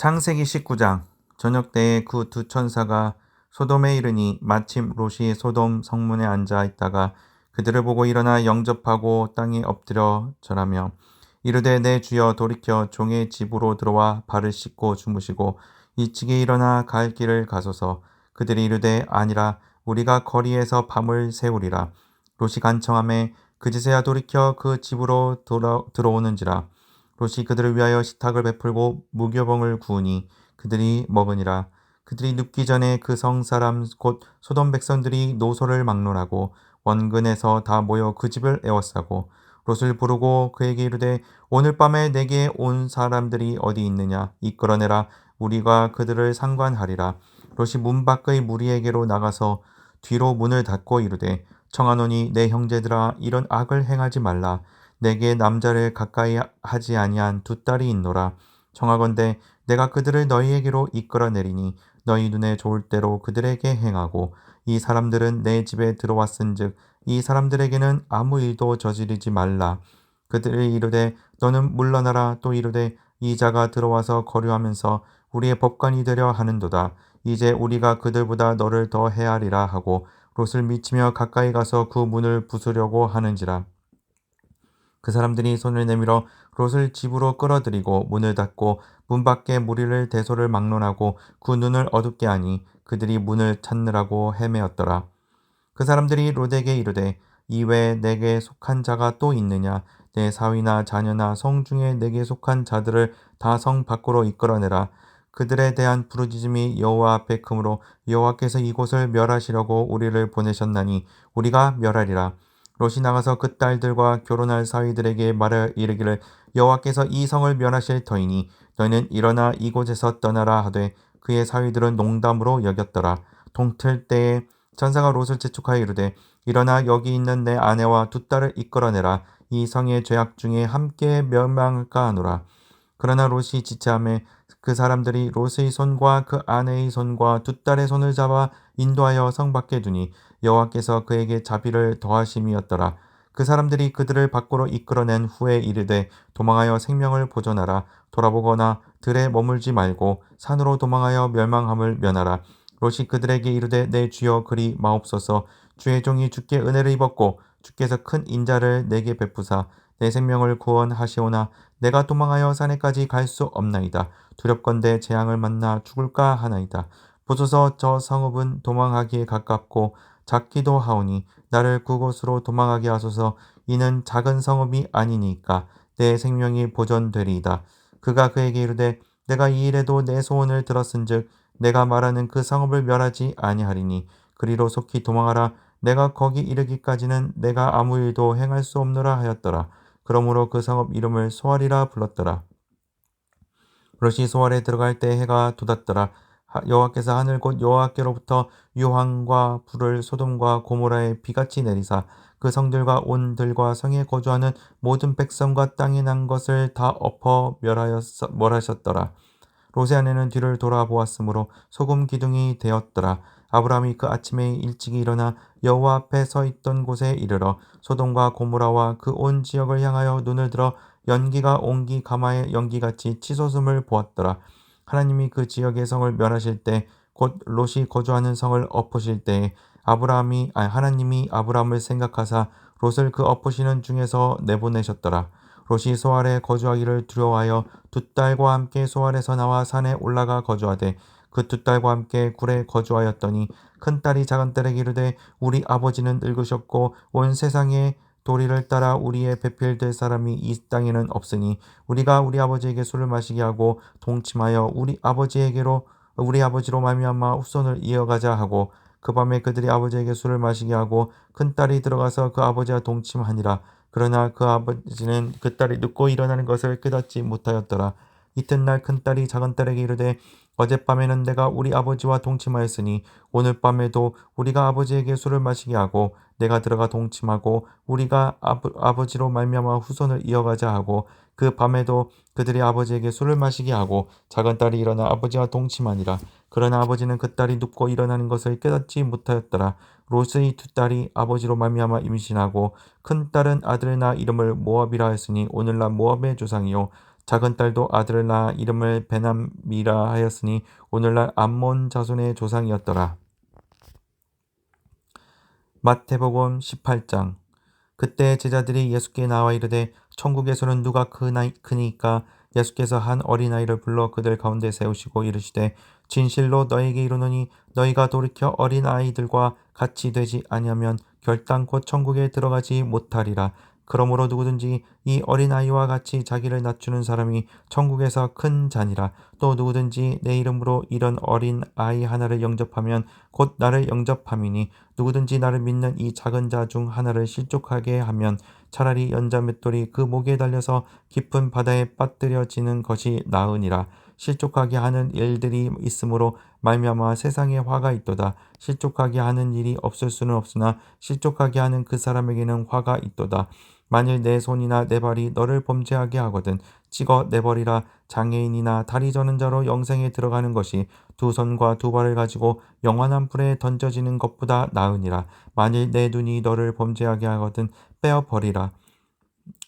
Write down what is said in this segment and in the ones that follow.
창세기 19장. 저녁 때에 그 두 천사가 소돔에 이르니 마침 롯이 소돔 성문에 앉아 있다가 그들을 보고 일어나 영접하고 땅에 엎드려 절하며 이르되 내 주여 돌이켜 종의 집으로 들어와 발을 씻고 주무시고 일찍이 일어나 갈 길을 가소서. 그들이 이르되 아니라 우리가 거리에서 밤을 새우리라. 롯이 간청하매 그제서야 돌이켜 그 집으로 들어오는지라. 롯이 그들을 위하여 식탁을 베풀고 무교병을 구우니 그들이 먹으니라. 그들이 눕기 전에 그 성 사람 곧 소돔 백성들이 노소를 막론하고 원근에서 다 모여 그 집을 에워싸고 롯을 부르고 그에게 이르되 오늘 밤에 내게 온 사람들이 어디 있느냐 이끌어내라. 우리가 그들을 상관하리라. 롯이 문 밖의 무리에게로 나가서 뒤로 문을 닫고 이르되 청하노니 내 형제들아 이런 악을 행하지 말라. 내게 남자를 가까이 하지 아니한 두 딸이 있노라. 청하건대 내가 그들을 너희에게로 이끌어내리니 너희 눈에 좋을 대로 그들에게 행하고 이 사람들은 내 집에 들어왔은즉 이 사람들에게는 아무 일도 저지르지 말라. 그들이 이르되 너는 물러나라. 또 이르되 이 자가 들어와서 거류하면서 우리의 법관이 되려 하는도다. 이제 우리가 그들보다 너를 더 헤아리라 하고 롯을 미치며 가까이 가서 그 문을 부수려고 하는지라. 그 사람들이 손을 내밀어 롯을 집으로 끌어들이고 문을 닫고 문 밖에 무리를 대소를 막론하고 그 눈을 어둡게 하니 그들이 문을 찾느라고 헤매었더라. 그 사람들이 롯에게 이르되 이외에 내게 속한 자가 또 있느냐? 내 사위나 자녀나 성 중에 내게 속한 자들을 다 성 밖으로 이끌어내라. 그들에 대한 부르짖음이 여호와 앞에 크므로 여호와께서 이곳을 멸하시려고 우리를 보내셨나니 우리가 멸하리라. 롯이 나가서 그 딸들과 결혼할 사위들에게 말하 이르기를 여호와께서 이 성을 멸하실 터이니 너희는 일어나 이곳에서 떠나라 하되 그의 사위들은 농담으로 여겼더라. 동틀 때에 천사가 롯을 재촉하여 이르되 일어나 여기 있는 내 아내와 두 딸을 이끌어내라. 이 성의 죄악 중에 함께 멸망할까 하노라. 그러나 롯이 지체하매 그 사람들이 롯의 손과 그 아내의 손과 두 딸의 손을 잡아 인도하여 성 밖에 두니 여호와께서 그에게 자비를 더하심이었더라. 그 사람들이 그들을 밖으로 이끌어낸 후에 이르되 도망하여 생명을 보존하라. 돌아보거나 들에 머물지 말고 산으로 도망하여 멸망함을 면하라. 롯이 그들에게 이르되 내 주여 그리 마옵소서. 주의 종이 주께 은혜를 입었고 주께서 큰 인자를 내게 베푸사 내 생명을 구원하시오나 내가 도망하여 산에까지 갈 수 없나이다. 두렵건대 재앙을 만나 죽을까 하나이다. 보소서 저 성읍은 도망하기에 가깝고 작기도 하오니 나를 그곳으로 도망하게 하소서. 이는 작은 성읍이 아니니까 내 생명이 보존되리이다. 그가 그에게 이르되 내가 이 일에도 내 소원을 들었은즉 내가 말하는 그 성읍을 멸하지 아니하리니 그리로 속히 도망하라. 내가 거기 이르기까지는 내가 아무 일도 행할 수 없노라 하였더라. 그러므로 그 성읍 이름을 소알이라 불렀더라. 롯이 소알에 들어갈 때 해가 돋았더라. 여호와께서 하늘 곧 여호와께로부터 유황과 불을 소돔과 고모라에 비같이 내리사 그 성들과 온 들과 성에 거주하는 모든 백성과 땅에 난 것을 다 엎어 멸하셨더라. 롯의 아내는 뒤를 돌아보았으므로 소금 기둥이 되었더라. 아브라함이 그 아침에 일찍이 일어나 여호와 앞에 서 있던 곳에 이르러 소돔과 고모라와 그 온 지역을 향하여 눈을 들어 연기가 옹기 가마의 연기같이 치솟음을 보았더라. 하나님이 그 지역의 성을 멸하실 때 곧 롯이 거주하는 성을 엎으실 때에 하나님이 아브라함을 생각하사 롯을 그 엎으시는 중에서 내보내셨더라. 롯이 소알에 거주하기를 두려워하여 두 딸과 함께 소알에서 나와 산에 올라가 거주하되 그 두 딸과 함께 굴에 거주하였더니 큰 딸이 작은 딸에게 이르되 우리 아버지는 늙으셨고 온 세상에 도리를 따라 우리의 배필될 사람이 이 땅에는 없으니 우리가 우리 아버지에게 술을 마시게 하고 동침하여 우리 아버지로 말미암아 후손을 이어가자 하고 그 밤에 그들이 아버지에게 술을 마시게 하고 큰 딸이 들어가서 그 아버지와 동침하니라. 그러나 그 아버지는 그 딸이 눕고 일어나는 것을 깨닫지 못하였더라. 이튿날 큰 딸이 작은 딸에게 이르되 어젯밤에는 내가 우리 아버지와 동침하였으니 오늘 밤에도 우리가 아버지에게 술을 마시게 하고 내가 들어가 동침하고 우리가 아버지로 말미암아 후손을 이어가자 하고 그 밤에도 그들이 아버지에게 술을 마시게 하고 작은 딸이 일어나 아버지와 동침하니라. 그러나 아버지는 그 딸이 눕고 일어나는 것을 깨닫지 못하였더라. 롯의 두 딸이 아버지로 말미암아 임신하고 큰 딸은 아들을 낳아 이름을 모압이라 하였으니 오늘날 모압의 조상이요 작은 딸도 아들을 낳아 이름을 베남이라 하였으니 오늘날 암몬 자손의 조상이었더라. 마태복음 18장. 그때 제자들이 예수께 나와 이르되 천국에서는 누가 크니까? 예수께서 한 어린아이를 불러 그들 가운데 세우시고 이르시되 진실로 너에게 이르노니 너희가 돌이켜 어린아이들과 같이 되지 아니하면 결단코 천국에 들어가지 못하리라. 그러므로 누구든지 이 어린아이와 같이 자기를 낮추는 사람이 천국에서 큰 자니라. 또 누구든지 내 이름으로 이런 어린아이 하나를 영접하면 곧 나를 영접함이니 누구든지 나를 믿는 이 작은 자 중 하나를 실족하게 하면 차라리 연자 맷돌이 그 목에 달려서 깊은 바다에 빠뜨려지는 것이 나으니라. 실족하게 하는 일들이 있으므로 말미암아 세상에 화가 있도다. 실족하게 하는 일이 없을 수는 없으나 실족하게 하는 그 사람에게는 화가 있도다. 만일 내 손이나 내 발이 너를 범죄하게 하거든 찍어 내버리라. 장애인이나 다리 저는 자로 영생에 들어가는 것이 두 손과 두 발을 가지고 영원한 불에 던져지는 것보다 나으니라. 만일 내 눈이 너를 범죄하게 하거든 빼어 버리라.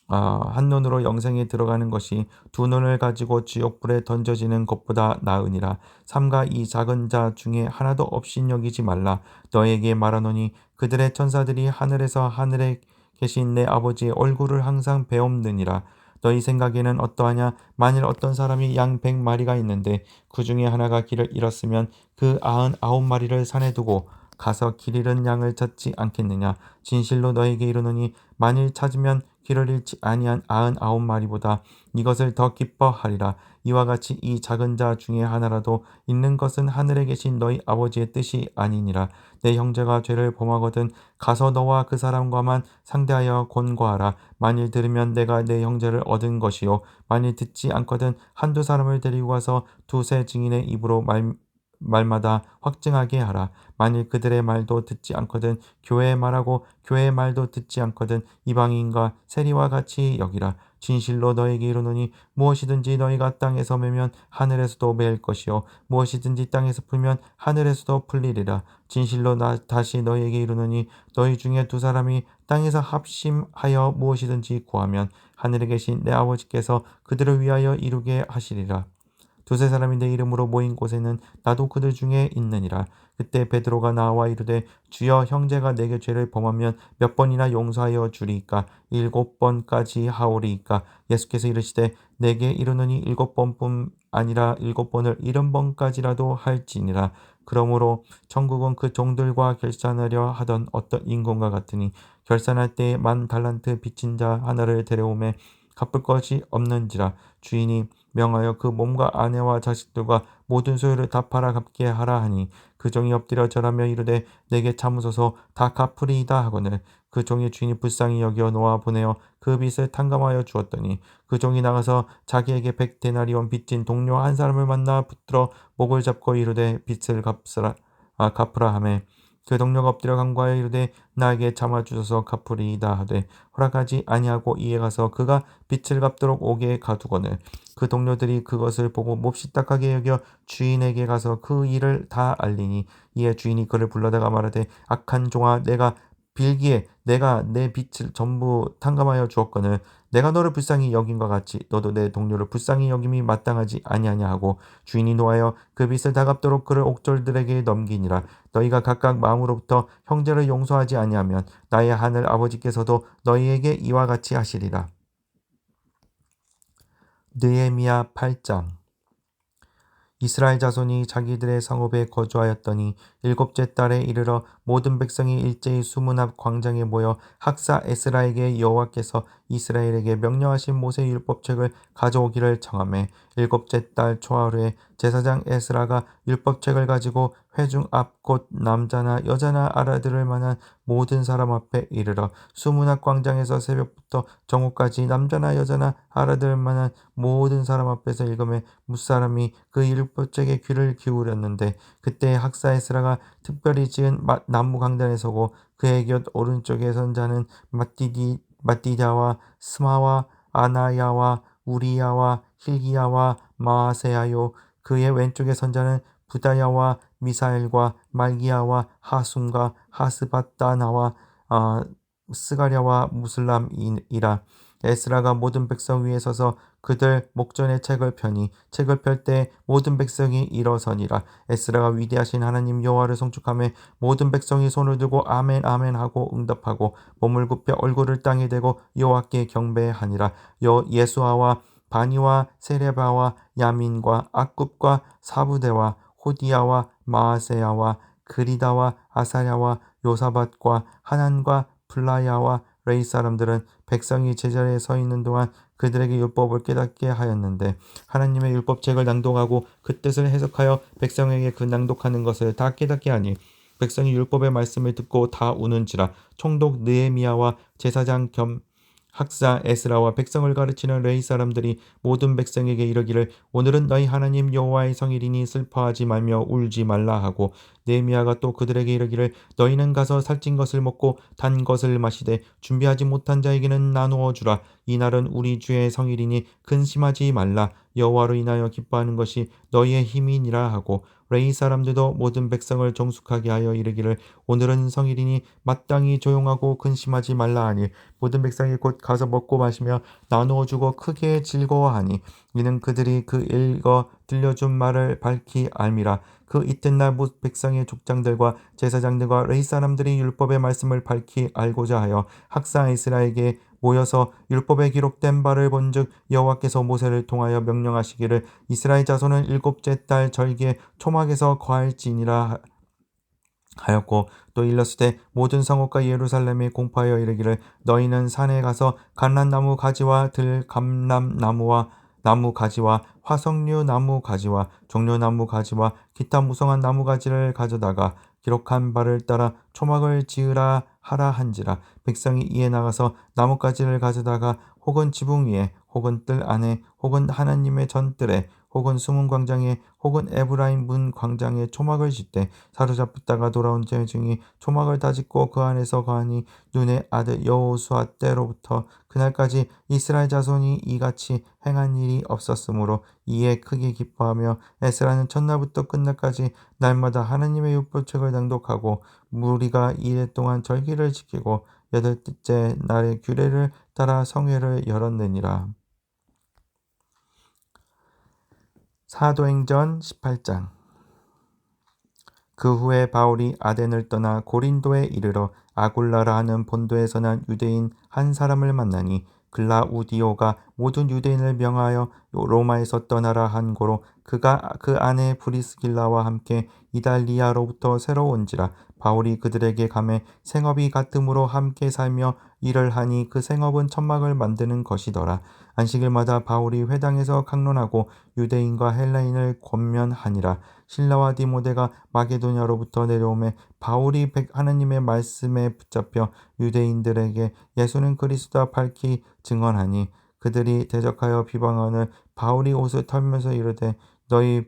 한 눈으로 영생에 들어가는 것이 두 눈을 가지고 지옥불에 던져지는 것보다 나으니라. 삼가 이 작은 자 중에 하나도 없인 여기지 말라. 너에게 말하노니 그들의 천사들이 하늘에서 하늘에 계신 내 아버지의 얼굴을 항상 배옵느니라. 너희 생각에는 어떠하냐? 만일 어떤 사람이 양 100마리가 있는데 그 중에 하나가 길을 잃었으면 그 99마리를 산에 두고 가서 길 잃은 양을 찾지 않겠느냐? 진실로 너에게 이르노니 만일 찾으면 길을 잃지 아니한 99마리보다 이것을 더 기뻐하리라. 이와 같이 이 작은 자 중에 하나라도 있는 것은 하늘에 계신 너희 아버지의 뜻이 아니니라. 내 형제가 죄를 범하거든 가서 너와 그 사람과만 상대하여 권고하라. 만일 들으면 내가 내 형제를 얻은 것이요 만일 듣지 않거든 한두 사람을 데리고 가서 두세 증인의 입으로 말마다 확증하게 하라. 만일 그들의 말도 듣지 않거든 교회의 말하고 교회의 말도 듣지 않거든 이방인과 세리와 같이 여기라. 진실로 너에게 이르노니 무엇이든지 너희가 땅에서 매면 하늘에서도 매일 것이요 무엇이든지 땅에서 풀면 하늘에서도 풀리리라. 진실로 다시 너희에게 이르노니 너희 중에 두 사람이 땅에서 합심하여 무엇이든지 구하면 하늘에 계신 내 아버지께서 그들을 위하여 이루게 하시리라. 두세 사람이 내 이름으로 모인 곳에는 나도 그들 중에 있느니라. 그때 베드로가 나와 이르되 주여 형제가 내게 죄를 범하면 몇 번이나 용서하여 주리이까? 7번까지 하오리이까? 예수께서 이르시되 내게 이르노니 7번뿐 아니라 7번을 70번까지라도 할지니라. 그러므로 천국은 그 종들과 결산하려 하던 어떤 인공과 같으니 결산할 때에 10,000달란트 빚진 자 하나를 데려오매 갚을 것이 없는지라. 주인이 명하여 그 몸과 아내와 자식들과 모든 소유를 다 팔아 갚게 하라 하니 그 종이 엎드려 절하며 이르되 내게 참으소서 다 갚으리이다 하거늘 그 종의 주인이 불쌍히 여겨 놓아 보내어 그 빚을 탕감하여 주었더니 그 종이 나가서 자기에게 100데나리온 빚진 동료 한 사람을 만나 붙들어 목을 잡고 이르되 빚을 갚으라 하매 그 동료가 엎드려 간구하여 이르되 나에게 참아주소서 갚으리이다 하되 허락하지 아니하고 이에 가서 그가 빚을 갚도록 옥에 가두거늘 그 동료들이 그것을 보고 몹시 딱하게 여겨 주인에게 가서 그 일을 다 알리니 이에 주인이 그를 불러다가 말하되 악한 종아 내가 빌기에 내가 내 빚을 전부 탕감하여 주었거늘 내가 너를 불쌍히 여김과 같이 너도 내 동료를 불쌍히 여김이 마땅하지 아니하냐 하고 주인이 노하여 그 빚을 다 갚도록 그를 옥졸들에게 넘기니라. 너희가 각각 마음으로부터 형제를 용서하지 아니하면 나의 하늘 아버지께서도 너희에게 이와 같이 하시리라. 느헤미야 8장. 이스라엘 자손이 자기들의 성읍에 거주하였더니 7째 달에 이르러 모든 백성이 일제히 수문 앞 광장에 모여 학사 에스라에게 여호와께서 이스라엘에게 명령하신 모세 율법책을 가져오기를 청하매 7째 달 초하루에 제사장 에스라가 율법책을 가지고 회중 앞 곧 남자나 여자나 알아들을 만한 모든 사람 앞에 이르러 수문 앞 광장에서 새벽부터 정오까지 남자나 여자나 알아들을 만한 모든 사람 앞에서 읽음에 무사람이 그 율법책에 귀를 기울였는데 그때 학사 에스라가 특별히 지은 나무 강단에 서고 그의 곁 오른쪽에 선 자는 마띠다와 스마와 아나야와 우리야와 힐기야와 마아세야요 그의 왼쪽에 선 자는 부다야와 미사엘과 말기야와 하숨과 하스바다나와 스가랴와 무슬람이라. 에스라가 모든 백성 위에 서서 그들 목전에 책을 펴니 책을 펼 때 모든 백성이 일어서니라. 에스라가 위대하신 하나님 여호와를 송축하며 모든 백성이 손을 들고 아멘 아멘 하고 응답하고 몸을 굽혀 얼굴을 땅에 대고 여호와께 경배하니라. 예수아와 바니와 세레바와 야민과 악굽과 사부대와 호디야와 마아세야와 그리다와 아사랴와 요사밧과 하난과 플라야와 레이 사람들은 백성이 제자리에 서 있는 동안 그들에게 율법을 깨닫게 하였는데 하나님의 율법책을 낭독하고 그 뜻을 해석하여 백성에게 그 낭독하는 것을 다 깨닫게 하니 백성이 율법의 말씀을 듣고 다 우는지라. 총독 느헤미야와 제사장 겸 학사 에스라와 백성을 가르치는 레위 사람들이 모든 백성에게 이르기를 오늘은 너희 하나님 여호와의 성일이니 슬퍼하지 말며 울지 말라 하고 느헤미야가 또 그들에게 이르기를 너희는 가서 살찐 것을 먹고 단 것을 마시되 준비하지 못한 자에게는 나누어 주라. 이날은 우리 주의 성일이니 근심하지 말라. 여호와로 인하여 기뻐하는 것이 너희의 힘이니라 하고 레위 사람들도 모든 백성을 정숙하게 하여 이르기를 오늘은 성일이니 마땅히 조용하고 근심하지 말라 하니 모든 백성이 곧 가서 먹고 마시며 나누어 주고 크게 즐거워하니 이는 그들이 그 읽어 들려준 말을 밝히 알미라. 그 이튿날 모든 백성의 족장들과 제사장들과 레위 사람들이 율법의 말씀을 밝히 알고자 하여 학사 이스라엘에게 모여서 율법에 기록된 바를 본즉 여호와께서 모세를 통하여 명령하시기를 이스라엘 자손은 일곱째 달 절기에 초막에서 거할지니라 하였고 또 일렀으되 모든 성읍과 예루살렘에 공포하여 이르기를 너희는 산에 가서 감람나무 가지와 들감람나무와 나무 가지와 화석류 나무 가지와 종려나무 가지와 기타 무성한 나무 가지를 가져다가 기록한 바를 따라 초막을 지으라 하라 한지라. 백성이 이에 나가서 나뭇가지를 가져다가 혹은 지붕 위에 혹은 뜰 안에 혹은 하나님의 전뜰에 혹은 숨은 광장에 혹은 에브라임 문 광장에 초막을 짓되 사로잡혔다가 돌아온 중이 초막을 다 짓고 그 안에서 거하니 눈의 아들 여호수아 때로부터 그날까지 이스라엘 자손이 이같이 행한 일이 없었으므로 이에 크게 기뻐하며 에스라는 첫날부터 끝날까지 날마다 하나님의 율법책을 낭독하고 무리가 이래 동안 절기를 지키고 여덟째 날의 규례를 따라 성회를 열었느니라. 사도행전 18장. 그 후에 바울이 아덴을 떠나 고린도에 이르러 아굴라라 하는 본도에서 난 유대인 한 사람을 만나니 글라우디오가 모든 유대인을 명하여 로마에서 떠나라 한 고로 그가 그 아내 브리스길라와 함께 이달리아로부터 새로 온지라. 바울이 그들에게 가매 생업이 같음으로 함께 살며 일을 하니 그 생업은 천막을 만드는 것이더라. 안식일마다 바울이 회당에서 강론하고 유대인과 헬라인을 권면하니라. 실라와 디모데가 마게도냐로부터 내려오매 바울이 하나님의 말씀에 붙잡혀 유대인들에게 예수는 그리스도라 밝히 증언하니 그들이 대적하여 비방하는 바울이 옷을 털면서 이르되 너희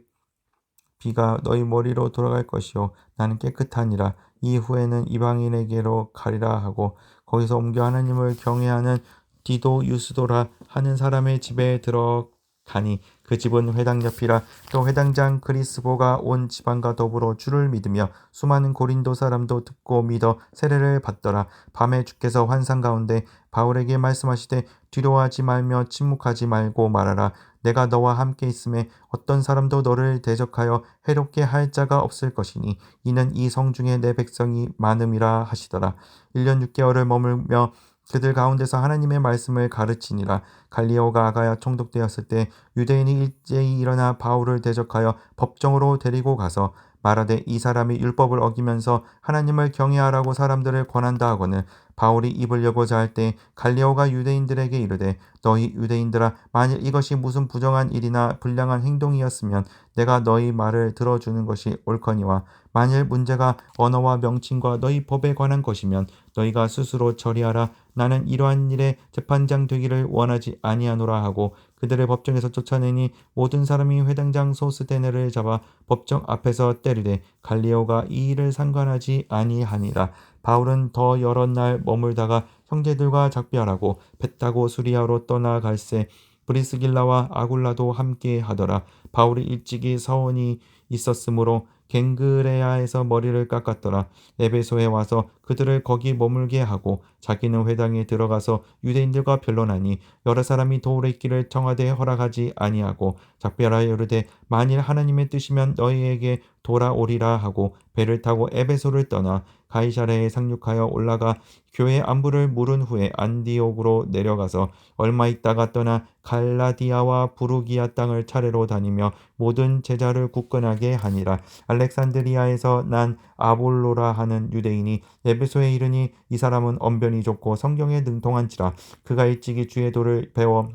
비가 너희 머리로 돌아갈 것이요 나는 깨끗하니라. 이후에는 이방인에게로 가리라 하고 거기서 옮겨 하나님을 경외하는 디도 유스도라 하는 사람의 집에 들어가니 그 집은 회당 옆이라. 또 회당장 그리스보가 온 지방과 더불어 주를 믿으며 수많은 고린도 사람도 듣고 믿어 세례를 받더라. 밤에 주께서 환상 가운데 바울에게 말씀하시되 두려워하지 말며 침묵하지 말고 말하라. 내가 너와 함께 있음에 어떤 사람도 너를 대적하여 해롭게 할 자가 없을 것이니 이는 이 성중에 내 백성이 많음이라 하시더라. 1년 6개월을 머물며 그들 가운데서 하나님의 말씀을 가르치니라. 갈리오가 아가야 총독되었을 때 유대인이 일제히 일어나 바울을 대적하여 법정으로 데리고 가서 말하되 이 사람이 율법을 어기면서 하나님을 경외하라고 사람들을 권한다 하거늘 바울이 입을 여고자 할 때 갈리오가 유대인들에게 이르되 너희 유대인들아 만일 이것이 무슨 부정한 일이나 불량한 행동이었으면 내가 너희 말을 들어주는 것이 옳거니와 만일 문제가 언어와 명칭과 너희 법에 관한 것이면 너희가 스스로 처리하라. 나는 이러한 일에 재판장 되기를 원하지 아니하노라 하고 그들을 법정에서 쫓아내니 모든 사람이 회당장 소스데네를 잡아 법정 앞에서 때리되 갈리오가 이 일을 상관하지 아니하니라. 바울은 더 여러 날 머물다가 형제들과 작별하고 배 타고 수리아로 떠나갈새 브리스길라와 아굴라도 함께 하더라. 바울이 일찍이 서원이 있었으므로 갱그레아에서 머리를 깎았더라. 에베소에 와서 그들을 거기 머물게 하고 자기는 회당에 들어가서 유대인들과 변론하니 여러 사람이 도울에 있기를 청하되 허락하지 아니하고 작별하여 이르되 만일 하나님의 뜻이면 너희에게 돌아오리라 하고 배를 타고 에베소를 떠나 가이사랴에 상륙하여 올라가 교회 안부를 물은 후에 안디옥으로 내려가서 얼마 있다가 떠나 갈라디아와 부르기아 땅을 차례로 다니며 모든 제자를 굳건하게 하니라. 알렉산드리아에서 난 아볼로라 하는 유대인이 에베소에 이르니 이 사람은 언변이 좋고 성경에 능통한지라. 그가 일찍이 주의 도를 배워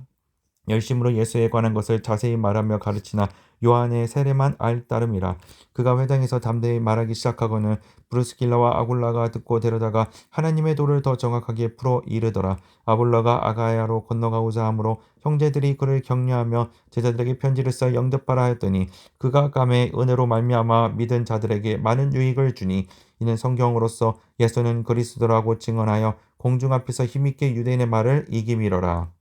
열심으로 예수에 관한 것을 자세히 말하며 가르치나 요한의 세례만 알 따름이라. 그가 회당에서 담대히 말하기 시작하고는 브루스길라와 아굴라가 듣고 데려다가 하나님의 도를 더 정확하게 풀어 이르더라. 아볼라가 아가야로 건너가고자 하므로 형제들이 그를 격려하며 제자들에게 편지를 써 영접하라 하였더니 그가 감에 은혜로 말미암아 믿은 자들에게 많은 유익을 주니 이는 성경으로서 예수는 그리스도라고 증언하여 공중 앞에서 힘있게 유대인의 말을 이기미러라.